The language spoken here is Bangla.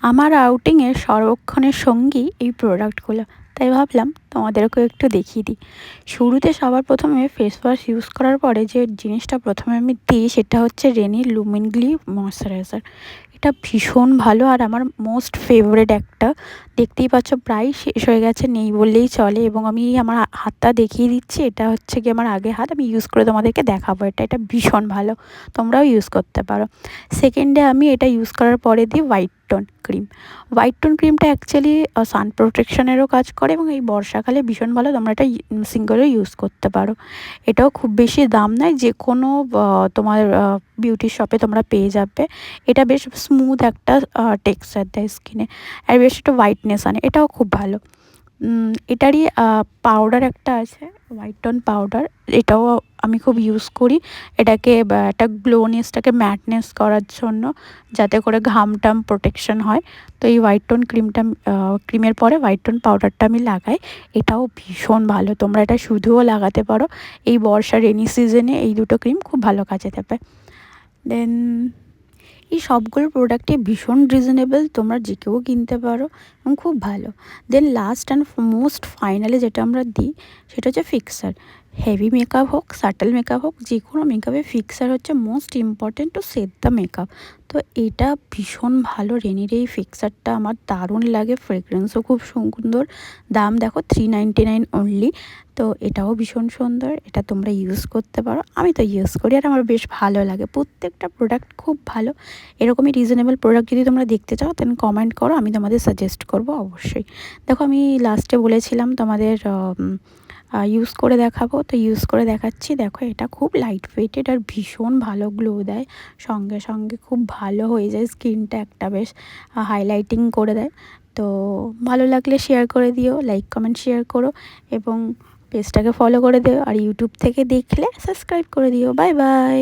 আমার আউটিংয়ের সর্বক্ষণের সঙ্গী এই প্রোডাক্টগুলো, তাই ভাবলাম তোমাদেরকেও একটু দেখিয়ে দিই। শুরুতে সবার প্রথমে ফেস ওয়াশ ইউজ করার পরে যে জিনিসটা প্রথমে আমি দিই সেটা হচ্ছে রেনির লুমিন গ্লি ময়শ্চারাইজার। এটা ভীষণ ভালো আর আমার মোস্ট ফেভারিট একটা। দেখতেই পাচ্ছ প্রায় শেষ হয়ে গেছে, নেই বললেই চলে। এবং আমি আমার হাতটা দেখিয়ে দিচ্ছি, এটা হচ্ছে কি আমার আগের হাত, আমি ইউজ করে তোমাদেরকে দেখাবো। এটা ভীষণ ভালো, তোমরাও ইউজ করতে পারো। সেকেন্ডে আমি এটা ইউজ করার পরে দিই white tone cream. White tone ক্রিমটা অ্যাকচুয়ালি সান প্রোটেকশনেরও কাজ করে এবং এই বর্ষাকালে ভীষণ ভালো, তোমরা এটা সিঙ্গেলও ইউজ করতে পারো। এটাও খুব বেশি দাম নয়, যে কোনো তোমার বিউটি শপে তোমরা পেয়ে যাবে। এটা বেশ স্মুথ একটা টেক্সচার দেয় স্কিনে, আর বেশ একটা হোয়াইটনেস আনে, এটাও খুব ভালো। এটারই পাউডার একটা আছে, হোয়াইট টোন পাউডার, এটাও আমি খুব ইউজ করি। এটাকে একটা গ্লোনেসটাকে ম্যাটনেস করার জন্য, যাতে করে ঘাম টাম প্রোটেকশন হয়। তো এই হোয়াইট টোন ক্রিমের পরে হোয়াইট টোন পাউডারটা আমি লাগাই। এটাও ভীষণ ভালো, তোমরা এটা শুধুও লাগাতে পারো। এই বর্ষা রেনি সিজনে এই দুটো ক্রিম খুব ভালো কাজে দেবে। দেন এই সবগুলো প্রোডাক্টই ভীষণ রিজনেবল, তোমরা যে কেউ কিনতে পারো এবং খুব ভালো। দেন লাস্ট অ্যান্ড মোস্ট ফাইনালি যেটা আমরা দিই সেটা হচ্ছে ফিক্সার। হেভি মেকআপ হোক, সাটল মেকআপ হোক, যে কোনো মেকআপে ফিক্সার হচ্ছে most important to set the makeup. তো এটা ভীষণ ভালো, রেনির এই ফিক্সারটা আমার দারুণ লাগে, ফ্রেগরেন্সও খুব সুন্দর। দাম দেখো 399 অনলি। তো এটাও ভীষণ সুন্দর, এটা তোমরা ইউজ করতে পারো। আমি তো ইউজ করি আর আমার বেশ ভালো লাগে, প্রত্যেকটা প্রোডাক্ট খুব ভালো। এরকমই রিজনেবল প্রোডাক্ট যদি তোমরা দেখতে চাও দেন কমেন্ট করো, আমি তোমাদের সাজেস্ট করব অবশ্যই। দেখো আমি লাস্টে বলেছিলাম তোমাদের ইউজ করে দেখাবো, তো ইউজ করে দেখাচ্ছি। দেখো এটা খুব লাইট ওয়েটেড আর ভীষণ ভালো গ্লো দেয়, সঙ্গে সঙ্গে খুব ভালো হয়ে যায় স্কিনটা, একটা বেশ হাইলাইটিং করে দেয়। তো ভালো লাগলে শেয়ার করে দিও, লাইক কমেন্ট শেয়ার করো এবং পেজটাকে ফলো করে দিও, আর ইউটিউব থেকে দেখলে সাবস্ক্রাইব করে দিও। Bye bye.